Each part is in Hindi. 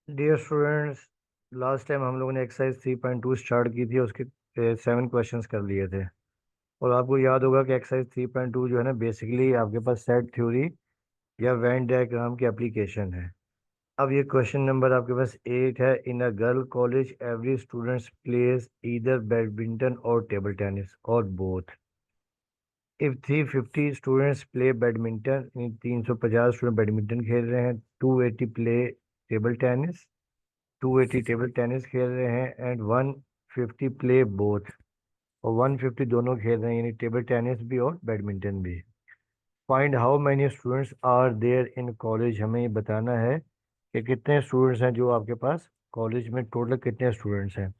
डियर स्टूडेंट्स, लास्ट टाइम हम लोगों ने एक्सरसाइज 3.2 स्टार्ट की थी, उसके 7 क्वेश्चंस कर लिए थे। और आपको याद होगा कि एक्सरसाइज 3.2 जो है ना, बेसिकली आपके पास सेट थ्योरी या वेन डायग्राम की एप्लीकेशन है। अब ये क्वेश्चन नंबर आपके पास 8 है। In a girl college every students plays either badminton और टेबल टेनिस और both. If 350 students play badminton, 350 student badminton खेल रहे हैं, 280 play table tennis, 280 table tennis खेल रहे हैं, एंड 150 प्ले बोथ, और 150 दोनों खेल रहे हैं, यानी टेबल टेनिस भी और बैडमिंटन भी। Find how many students are there in college. हमें ये बताना है कि कितने स्टूडेंट्स हैं जो आपके पास कॉलेज में, टोटल कितने स्टूडेंट्स हैं।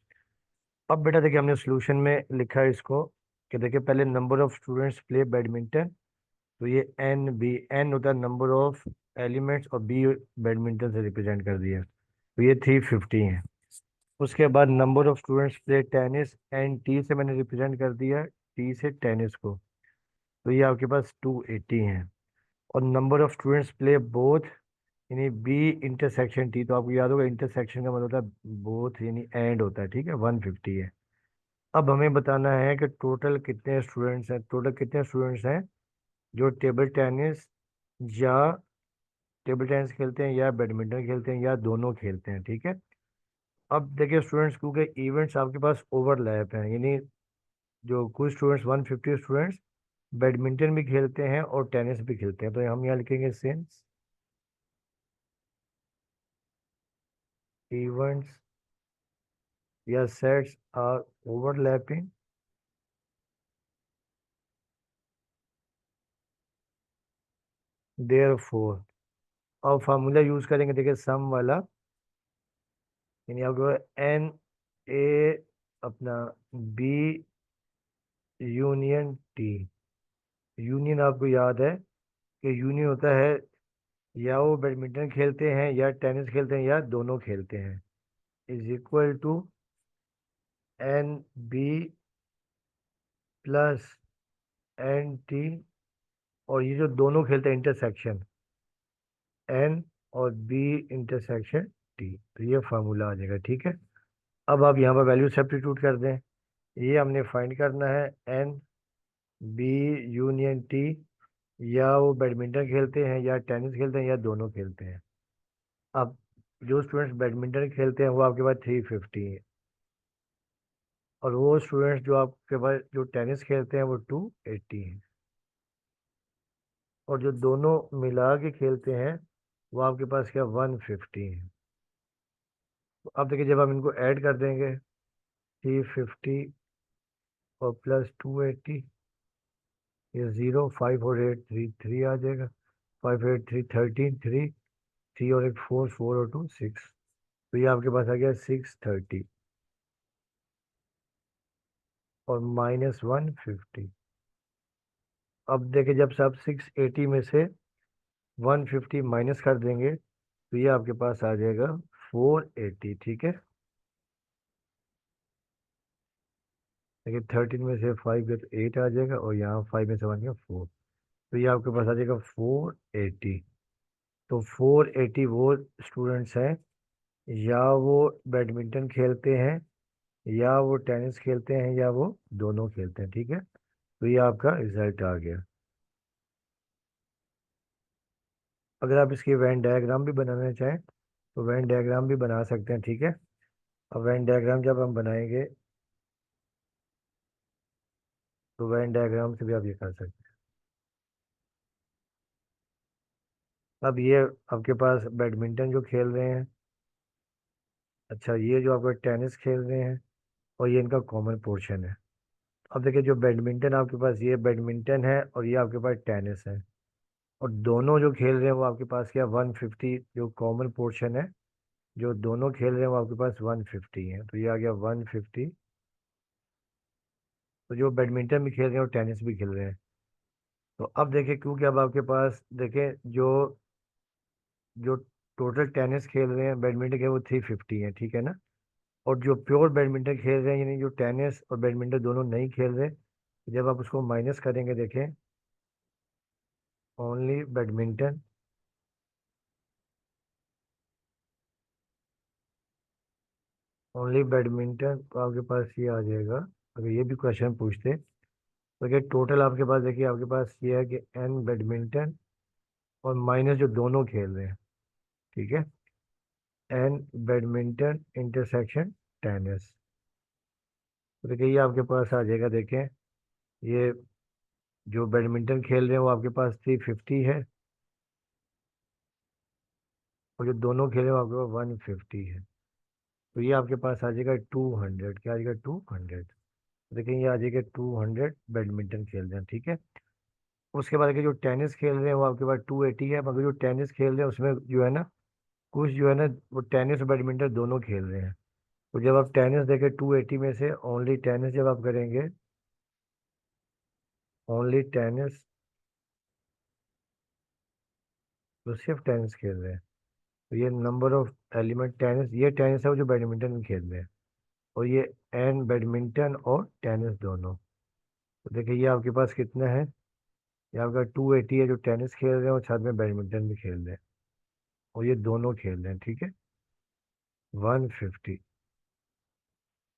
अब बेटा देखिए, हमने सोल्यूशन में लिखा है इसको कि देखिए, पहले number of students play badminton, तो ये एन बी, एन होता है नंबर ऑफ एलिमेंट्स और बी बैडमिंटन से रिप्रेजेंट कर दिया, तो ये 350 है। उसके बाद number of students play tennis, and T से मैंने रिप्रेजेंट कर दिया, टी से टेनिस को, तो ये आपके पास 280 है। और number of students play both, यानी बी इंटरसेक्शन टी, तो आपको याद होगा इंटरसेक्शन का मतलब होता है बोथ, यानी एंड होता है, ठीक है, 150 है। अब हमें बताना है कि टोटल कितने स्टूडेंट्स हैं, टोटल कितने स्टूडेंट्स हैं जो टेबल टेनिस या टेबल टेनिस खेलते हैं या बैडमिंटन खेलते हैं या दोनों खेलते हैं, ठीक है। अब देखिए स्टूडेंट्स, क्योंकि इवेंट्स आपके पास ओवरलैप हैं, यानी जो कुछ स्टूडेंट्स 150 स्टूडेंट्स बैडमिंटन भी खेलते हैं और टेनिस भी खेलते हैं, तो हम यहाँ लिखेंगे सिंस इवेंट्स या सेट्स आर ओवरलैपिंग, देयरफॉर। अब फार्मूला यूज करेंगे, देखिए सम वाला, यानी आपको एन ए अपना बी यूनियन टी। यूनियन आपको याद है कि यूनियन होता है या वो बैडमिंटन खेलते हैं या टेनिस खेलते हैं या दोनों खेलते हैं, is equal to N B plus N T, और ये जो दोनों खेलते हैं इंटरसेक्शन, एन और बी इंटरसेक्शन टी, तो ये फार्मूला आ जाएगा, ठीक है। अब आप यहाँ पर वैल्यू सब्स्टिट्यूट कर दें। ये हमने फाइंड करना है एन बी यूनियन टी, या वो बैडमिंटन खेलते हैं या टेनिस खेलते हैं या दोनों खेलते हैं। अब जो स्टूडेंट्स बैडमिंटन खेलते हैं वो आपके पास 350 है, और वो स्टूडेंट्स जो आपके पास जो टेनिस खेलते हैं वो 280 हैं, और जो दोनों मिला के खेलते हैं वो आपके पास क्या 150 है। तो अब देखिए, जब हम इनको ऐड कर देंगे, 350 और प्लस 280, ये 0, 5 और 8 3 3 आ जाएगा, 5 8 3 13, 3 और एक 4, 4 और 2 6, तो ये आपके पास आ गया 630 और -150। अब देखिए, जब से आप 680 में से 150 माइनस कर देंगे, तो ये आपके पास आ जाएगा 480, ठीक है। देखिए 13 में से 5 गया तो 8 आ जाएगा, और यहाँ 5 में से 1 गया 4, तो ये आपके पास आ जाएगा 480। तो 480 वो स्टूडेंट्स हैं, या वो बैडमिंटन खेलते हैं या वो टेनिस खेलते हैं या वो दोनों खेलते हैं, ठीक है। तो ये आपका रिजल्ट आ गया। अगर आप इसकी वेन डायग्राम भी बनाना चाहें तो वेन डायग्राम भी बना सकते हैं, ठीक है। अब वेन डायग्राम जब हम बनाएंगे, तो वेन डायग्राम से भी आप ये कर सकते हैं। अब ये आपके पास बैडमिंटन जो खेल रहे हैं, अच्छा ये जो आपका टेनिस खेल रहे हैं, और ये इनका कॉमन पोर्शन है। अब देखिए, जो बैडमिंटन आपके पास, ये बैडमिंटन है और ये आपके पास टेनिस है, और दोनों जो खेल रहे हैं वो आपके पास क्या 150, जो कॉमन पोर्शन है, जो दोनों खेल रहे हैं वो आपके पास 150 है, तो ये आ गया 150। तो जो बैडमिंटन भी खेल रहे हैं और टेनिस भी खेल रहे हैं, तो अब देखिए, क्योंकि अब आपके पास देखें, जो जो टोटल टेनिस खेल रहे हैं बैडमिंटन के, वो 350 है, ठीक है ना। और जो प्योर बैडमिंटन खेल रहे हैं, यानी जो टेनिस और बैडमिंटन दोनों नहीं खेल रहे, जब आप उसको माइनस करेंगे, देखें ओनली बैडमिंटन ओनली बैडमिंटन, तो आपके पास ये आ जाएगा। अगर ये भी क्वेश्चन पूछते तो देखिए टोटल आपके पास, देखिए आपके पास ये है कि एन बैडमिंटन और माइनस जो दोनों खेल रहे हैं, ठीक है, एन बैडमिंटन इंटरसेक्शन टेनिस। तो देखिए ये आपके पास आ जाएगा। देखें ये जो बैडमिंटन खेल रहे हैं वो आपके पास 350 है, और जो दोनों खेल रहे हैं वो आपके पास 150 है। तो ये आपके पास आ जाएगा 200। क्या आ जाएगा? 200। देखिए ये आ जाएगा 200 बैडमिंटन खेल रहे हैं, ठीक है। उसके बाद के जो टेनिस खेल रहे हैं वो आपके पास 280 है, मगर जो टेनिस खेल रहे हैं उसमें जो है ना, कुछ जो है ना वो टेनिस और बैडमिंटन दोनों खेल रहे हैं। तो जब आप टेनिस देखें 280 में से ओनली टेनिस जब आप करेंगे, ओनली टेनिस, तो सिर्फ टेनिस खेल रहे हैं। तो ये नंबर ऑफ एलिमेंट टेनिस, ये टेनिस है वो जो बैडमिंटन में खेल रहे हैं, और ये एन बैडमिंटन और टेनिस दोनों। तो देखिए ये आपके पास कितना है, ये आपका 280 है जो टेनिस खेल रहे हैं और साथ में बैडमिंटन भी खेल रहे हैं, और ये दोनों खेल रहे हैं, ठीक है, 150।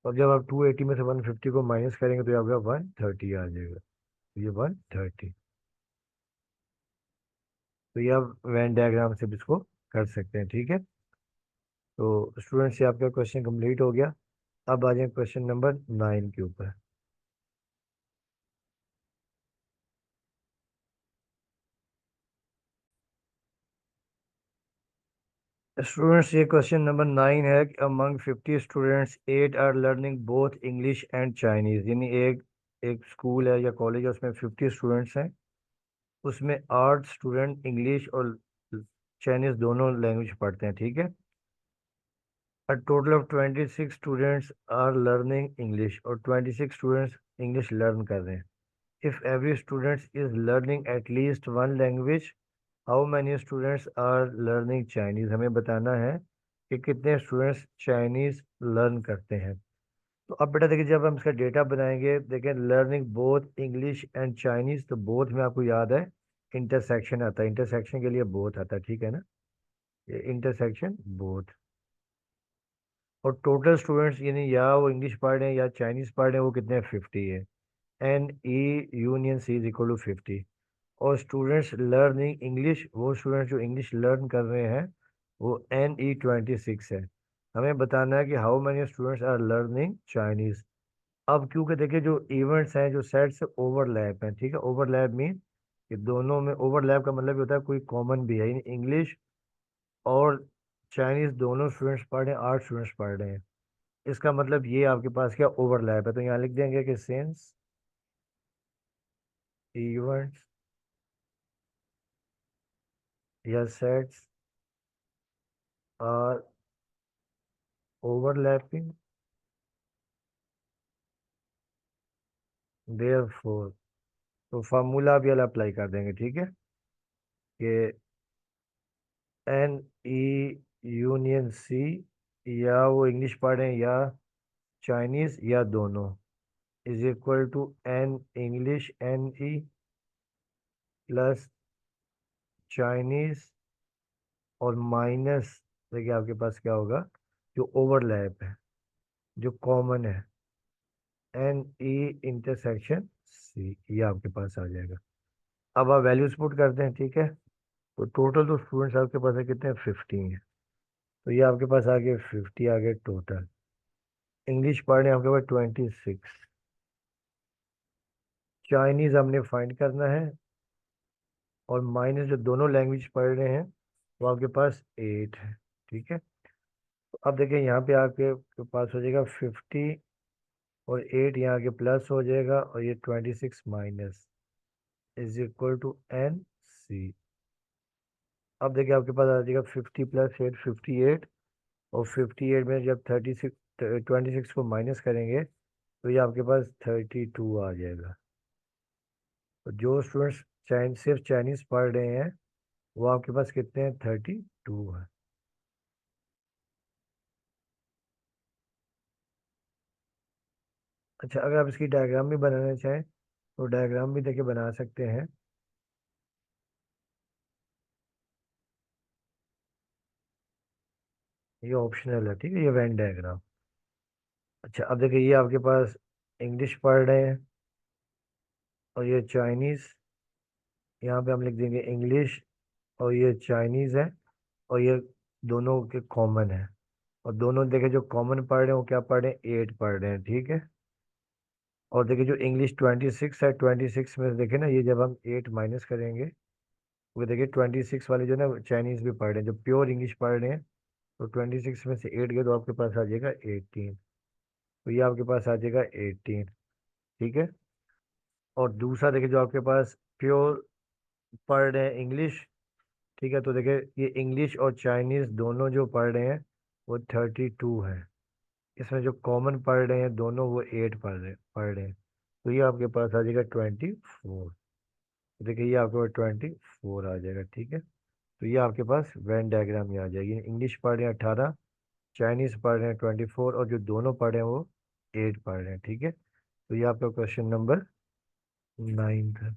और जब आप 280 में से 150 को माइनस करेंगे तो ये आपका 130 आ जाएगा। तो ये 130। तो ये आप वेन डायग्राम से भी इसको कर सकते हैं, ठीक है। तो स्टूडेंट से आपका क्वेश्चन कंप्लीट हो गया। अब आ जाए क्वेश्चन नंबर 9 के ऊपर। स्टूडेंट्स ये क्वेश्चन नंबर 9 है कि among 50 students 8 are learning both English and Chinese. यानी एक एक स्कूल है या कॉलेज है, उसमें 50 स्टूडेंट्स हैं, उसमें 8 स्टूडेंट इंग्लिश और चाइनीज दोनों लैंग्वेज पढ़ते हैं, ठीक है। A total of 26 students are learning English, और 26 students English learn कर रहे हैं। If every student is learning at least one language, how many students are learning Chinese? हमें बताना है कि कितने स्टूडेंट्स चाइनीज लर्न करते हैं। तो अब बेटा देखिए जब हम इसका डेटा बनाएंगे, देखें learning both English and Chinese, तो बोथ में आपको याद है इंटरसेक्शन आता है, इंटरसेक्शन के लिए बोथ आता है, ठीक है ना, ये इंटरसेक्शन बोथ। और टोटल स्टूडेंट्स यानी या वो इंग्लिश पढ़ रहे हैं या चाइनीज पढ़ रहे हैं वो कितने हैं? 50 है। N E union C is equal to 50। और स्टूडेंट्स लर्निंग इंग्लिश, वो स्टूडेंट्स जो इंग्लिश लर्न कर रहे हैं वो NE 26 है। हमें बताना है कि how many students are learning Chinese. अब क्योंकि देखिए जो इवेंट्स हैं जो सेट से ओवरलैप हैं, ठीक है, ओवरलैप मीन कि दोनों में ओवरलैप का मतलब ये होता है कोई कॉमन भी है, यानी इंग्लिश और चाइनीज दोनों स्टूडेंट्स पढ़ रहे हैं, 8 स्टूडेंट्स पढ़ रहे हैं। इसका मतलब ये आपके पास क्या ओवरलैप है, तो यहाँ लिख देंगे कि सिंस इवेंट्स या सेट्स आर ओवरलैपिंग, देयरफॉर, तो फार्मूला भी वाला अप्लाई कर देंगे, ठीक है, कि एन ई यूनियन सी, या वो इंग्लिश पढ़ रहे हैं या चाइनीज या दोनों, is equal to N English NE plus Chinese, और माइनस, देखिए आपके पास क्या होगा, जो ओवरलैप है जो कॉमन है NE इंटरसेक्शन सी, ये आपके पास आ जाएगा। अब आप वैल्यूज पुट करते हैं, ठीक है। तो टोटल तो स्टूडेंट्स आपके पास है कितने? 50 है। तो ये आपके पास आ गए 50 आ गए टोटल। इंग्लिश पढ़ रहे हैं आपके पास 26, चाइनीज हमने फाइंड करना है, और माइनस जो दोनों लैंग्वेज पढ़ रहे हैं वो आपके पास 8 है, ठीक है। तो अब देखिए यहाँ पे आपके के पास हो जाएगा 50, और 8 यहाँ के प्लस हो जाएगा, और ये 26 minus is equal to NC। अब देखिए आपके पास आ जाएगा 50 प्लस 8 58, और 58 में जब 36 26 को माइनस करेंगे तो ये आपके पास 32 आ जाएगा। तो जो स्टूडेंट्स सिर्फ चाइनीज पढ़ रहे हैं वो आपके पास कितने हैं? 32 है। अच्छा अगर आप इसकी डायग्राम भी बनाना चाहें तो डायग्राम भी देखिए बना सकते हैं। ये ऑप्शनल है, ठीक है, ये वेन डायग्राम। अच्छा, अब देखिए ये आपके पास इंग्लिश पढ़ रहे हैं और ये चाइनीज़, यहाँ पे हम लिख देंगे इंग्लिश, और ये चाइनीज़ है, और ये दोनों के कॉमन है। और दोनों देखिए जो कॉमन पढ़ रहे हैं वो क्या पढ़ रहे हैं, 8 पढ़ रहे हैं, ठीक है। और देखिए जो इंग्लिश 26 है, 26 में से देखिए ना, ये जब हम 8 माइनस करेंगे, वो देखिए 26 वाले जो ना चाइनीज़ भी पढ़ रहे हैं, जो प्योर इंग्लिश पढ़ रहे हैं, तो 26 में से 8 गए तो आपके पास आ जाएगा 18। तो ये आपके पास आ जाएगा 18, ठीक है। और दूसरा देखिए जो आपके पास प्योर पढ़ रहे हैं इंग्लिश, ठीक है, तो देखिए ये इंग्लिश और चाइनीज़ दोनों जो पढ़ रहे हैं वो 32 है। इसमें जो कॉमन पढ़ रहे हैं दोनों वो 8 पढ़ रहे हैं। तो ये आपके पास आ जाएगा 24। देखिए ये आपके पास 24 आ जाएगा, ठीक है। तो ये आपके पास वेन डायग्राम में आ जाएगी। इंग्लिश पढ़ रहे हैं 18, चाइनीज़ पढ़ रहे हैं 24, और जो दोनों पढ़ रहे हैं वो 8 पढ़ रहे हैं, ठीक है। तो ये आपका क्वेश्चन नंबर 9 था।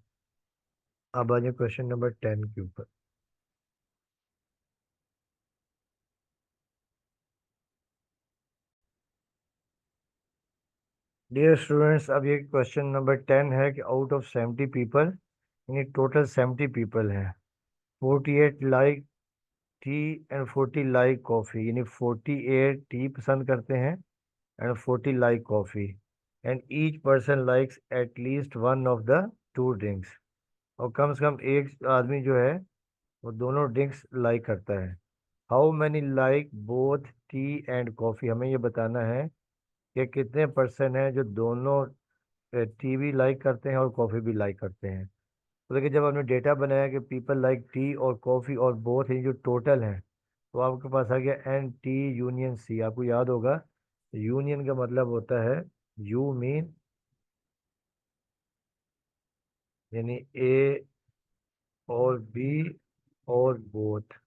अब आ जाए क्वेश्चन नंबर 10 के ऊपर। डियर स्टूडेंट्स, अब ये क्वेश्चन नंबर 10 है कि आउट ऑफ 70 पीपल, यानी टोटल 70 पीपल हैं, 48 like T and 40 like coffee, यानी 48 टी पसंद करते हैं and 40 like coffee, and each person likes at least one of the two drinks. और कम से कम एक आदमी जो है वो दोनों ड्रिंक्स लाइक करता है। How many like both T and coffee, हमें ये बताना है कि कितने पर्सन हैं जो दोनों टी भी लाइक करते हैं और कॉफ़ी भी लाइक करते हैं। तो देखिए जब हमने डेटा बनाया कि पीपल लाइक टी और कॉफ़ी और बोथ ये जो टोटल है, तो आपके पास आ गया एन टी यूनियन सी। आपको याद होगा यूनियन का मतलब होता है यू मीन, यानी ए और बी और बोथ,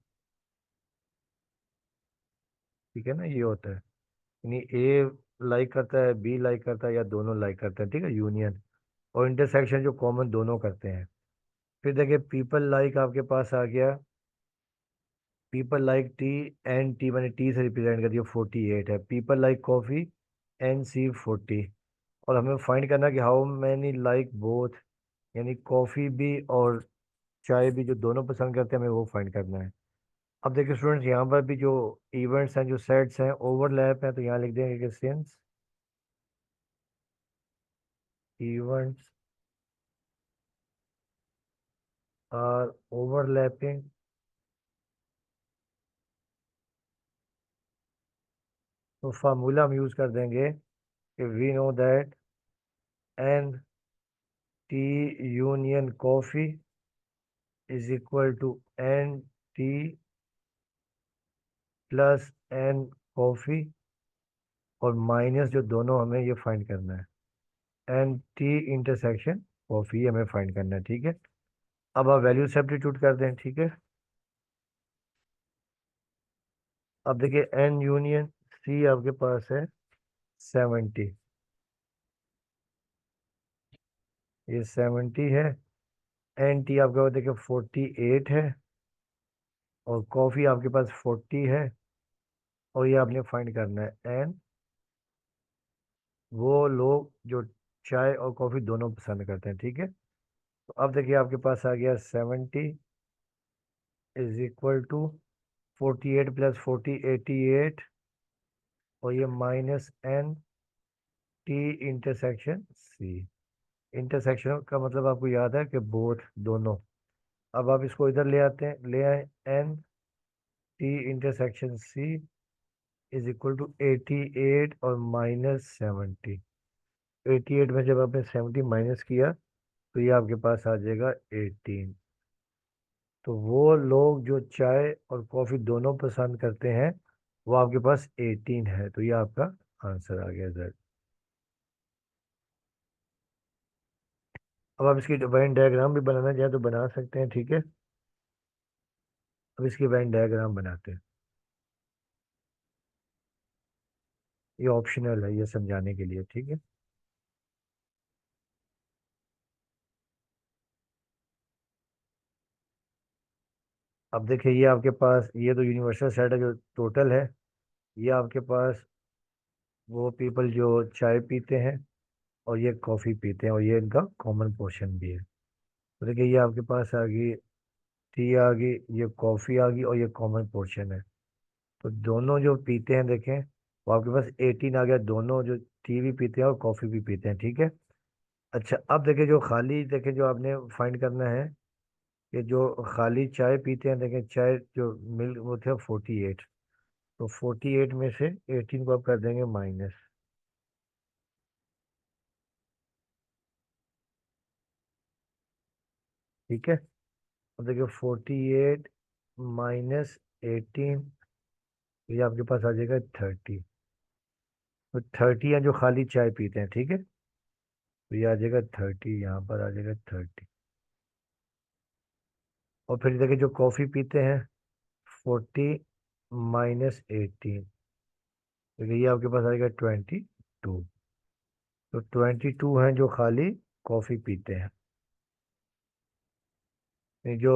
ठीक है ना, ये होता है। यानी ए लाइक करता है, बी लाइक करता है, या दोनों लाइक करते हैं, ठीक है, यूनियन। और इंटरसेक्शन जो कॉमन दोनों करते हैं। फिर देखिए पीपल लाइक आपके पास आ गया, people like T, N T मैंने टी से रिप्रेजेंट कर दिया, 48 है। People like coffee, N C 40। और हमें फाइंड करना कि हाउ मैनी लाइक बोथ, यानी कॉफ़ी भी और चाय भी जो दोनों पसंद करते हैं, हमें वो फाइंड करना है। अब देखिए स्टूडेंट्स, यहाँ पर भी जो इवेंट्स हैं, जो सेट्स हैं, ओवरलैप हैं, तो यहाँ लिख देंगे कि सिंस इवेंट्स आर ओवरलैपिंग, तो फार्मूला हम यूज़ कर देंगे कि we know that N T union coffee is equal to N T plus N coffee, और माइनस जो दोनों हमें ये फाइंड करना है, एन टी इंटरसेक्शन कॉफ़ी हमें फाइंड करना है, ठीक है। अब आप वैल्यू सब्स्टिट्यूट कर दें, ठीक है। अब देखिए एन यूनियन सी आपके पास है 70, ये 70 है। एन टी आपके पास देखिए 48 है, और कॉफ़ी आपके पास 40 है। और ये आपने फाइंड करना है एन वो लोग जो चाय और कॉफ़ी दोनों पसंद करते हैं, ठीक है। तो अब देखिए आपके पास आ गया 70 इज इक्वल टू 48 प्लस 40 88, और ये minus N T intersection C. Intersection का मतलब आपको याद है कि बोथ दोनों। अब आप इसको इधर ले आते हैं, ले आए, N T intersection C is equal to 88 और माइनस 70। 88 में जब आपने 70 माइनस किया तो ये आपके पास आ जाएगा 18। तो वो लोग जो चाय और कॉफ़ी दोनों पसंद करते हैं वो आपके पास 18 है। तो ये आपका आंसर आ गया सर। अब आप इसकी वेन डायग्राम भी बनाना चाहें तो बना सकते हैं, ठीक है। अब इसकी वेन डायग्राम बनाते हैं, ये ऑप्शनल है, ये समझाने के लिए, ठीक है। अब देखिए ये आपके पास, ये तो यूनिवर्सल सेट है जो टोटल है, ये आपके पास वो पीपल जो चाय पीते हैं और ये कॉफ़ी पीते हैं, और ये इनका कॉमन पोर्शन भी है। तो देखिए ये आपके पास आ गई टी आ गई, ये कॉफ़ी आ गई, और ये कॉमन पोर्शन है। तो दोनों जो पीते हैं देखें, वो आपके पास 18 आ गया, दोनों जो टी भी पीते हैं और कॉफ़ी भी पीते हैं, ठीक है। अच्छा अब देखिए जो खाली, देखें जो आपने फाइंड करना है कि जो खाली चाय पीते हैं, देखें चाय जो मिल्क वो थे 48। तो 48 में से 18 को आप कर देंगे माइनस, ठीक है। अब देखिए 48 माइनस 18, ये आपके पास आ जाएगा 30। तो 30 है जो खाली चाय पीते हैं, ठीक है। तो ये आ जाएगा 30, यहाँ पर आ जाएगा 30। और फिर देखिए जो कॉफ़ी पीते हैं 40 माइनस 18, देखिए ये आपके पास आएगा 22। तो 22 हैं जो खाली कॉफ़ी पीते हैं। ये जो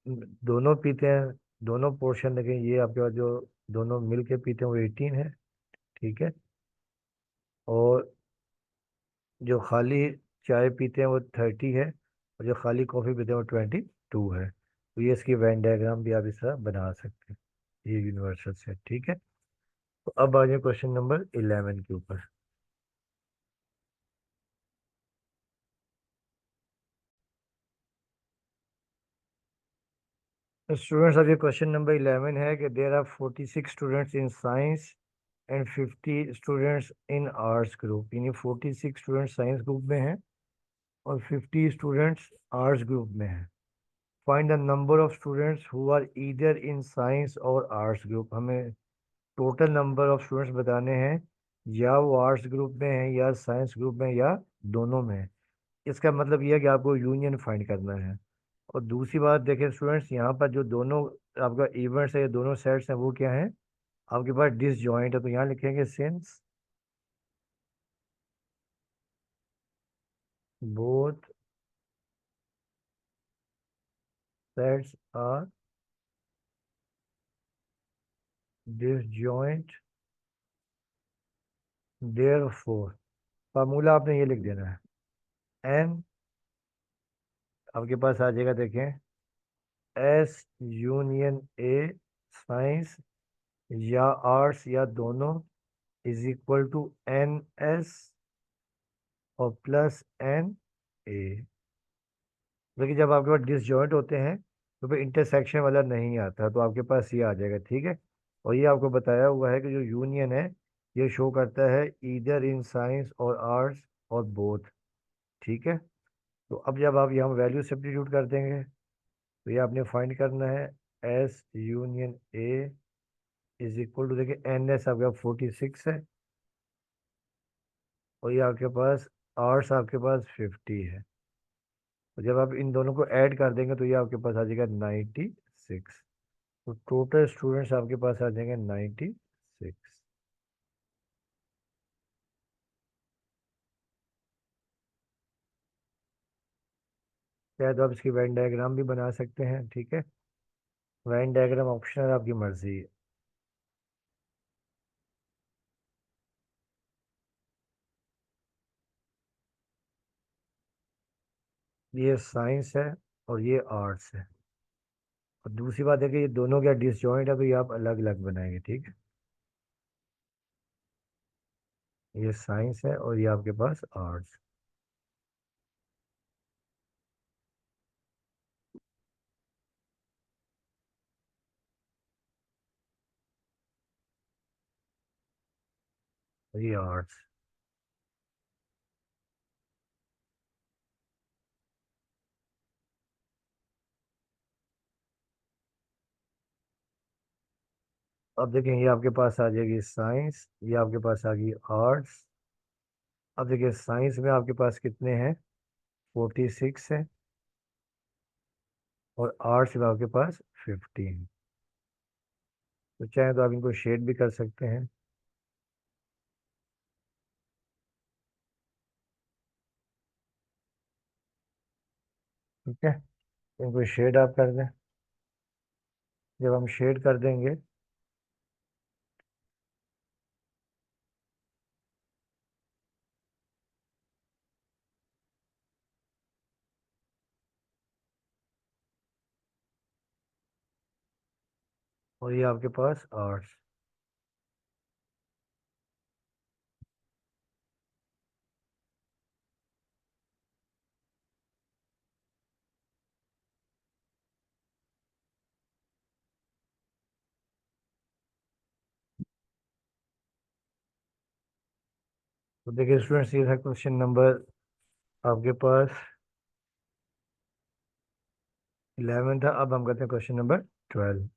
दोनों पीते हैं, दोनों पोर्शन देखें, ये आपके पास जो दोनों मिल के पीते हैं वो 18 है, ठीक है। और जो खाली चाय पीते हैं वो 30 है, और जो खाली कॉफ़ी पीते हैं वो 22 है। तो ये इसकी वेन डायग्राम भी आप इस तरह बना सकते हैं, ये यूनिवर्सल सेट, ठीक है। तो अब आ जाए क्वेश्चन नंबर 11 के ऊपर। स्टूडेंट्स अब ये क्वेश्चन नंबर 11 है कि there are 46 students in science and 50 students in arts group, यानी 46 स्टूडेंट्स साइंस ग्रुप में हैं और 50 स्टूडेंट्स आर्ट्स ग्रुप में हैं। Find the number of students who are either in science और आर्ट्स ग्रुप। हमें टोटल नंबर ऑफ स्टूडेंट्स बताने हैं, या वो आर्ट्स ग्रुप में है या साइंस ग्रुप में या दोनों में है। इसका मतलब ये है कि आपको यूनियन फाइंड करना है। और दूसरी बात देखें स्टूडेंट्स, यहाँ पर जो दोनों आपका इवेंट्स है, ये दोनों सेट्स हैं, वो क्या हैं, आपके पास डिसजॉइंट है। तो यहाँ लिखेंगे since both sets are disjoint therefore, formula आपने ये लिख देना है, एन आपके पास आ जाएगा देखें, एस यूनियन ए साइंस या आर्ट्स या दोनों is equal to N S और प्लस एन ए। देखिए जब आपके पास डिसजॉइंट होते हैं तो फिर इंटरसेक्शन वाला नहीं आता, तो आपके पास ये आ जाएगा, ठीक है। और ये आपको बताया हुआ है कि जो यूनियन है ये शो करता है ईदर इन साइंस और आर्ट्स और बोथ, ठीक है। तो अब जब आप यहाँ वैल्यू सब्स्टिट्यूट कर देंगे तो ये आपने फाइंड करना है, S union A is equal to, देखिए एन एस आपके पास 46 है, और ये आपके पास आर्ट्स आपके पास 50 है। तो जब आप इन दोनों को ऐड कर देंगे तो ये आपके पास आ जाएगा 96। तो टोटल स्टूडेंट्स आपके पास आ जाएंगे 96। या तो आप इसकी वेन डायग्राम भी बना सकते हैं, ठीक है। वेन डायग्राम ऑप्शनल, आपकी मर्जी है। ये साइंस है और ये आर्ट्स है। और दूसरी बात है कि ये दोनों क्या डिसजॉइंट है, तो ये आप अलग अलग बनाएंगे, ठीक है। ये साइंस है और ये आपके पास आर्ट्स, और ये आर्ट्स। अब देखें ये आपके पास आ जाएगी साइंस, ये आपके पास आ गई आर्ट्स। अब देखिए साइंस में आपके पास कितने हैं, 46 है, और आर्ट्स में आपके पास 15। तो चाहे तो आप इनको शेड भी कर सकते हैं, ठीक है। इनको शेड आप कर दें, जब हम शेड कर देंगे और ये आपके पास आर्ट्स। तो देखिए स्टूडेंट्स, ये था क्वेश्चन नंबर आपके पास 11 था। अब हम करते हैं क्वेश्चन नंबर 12।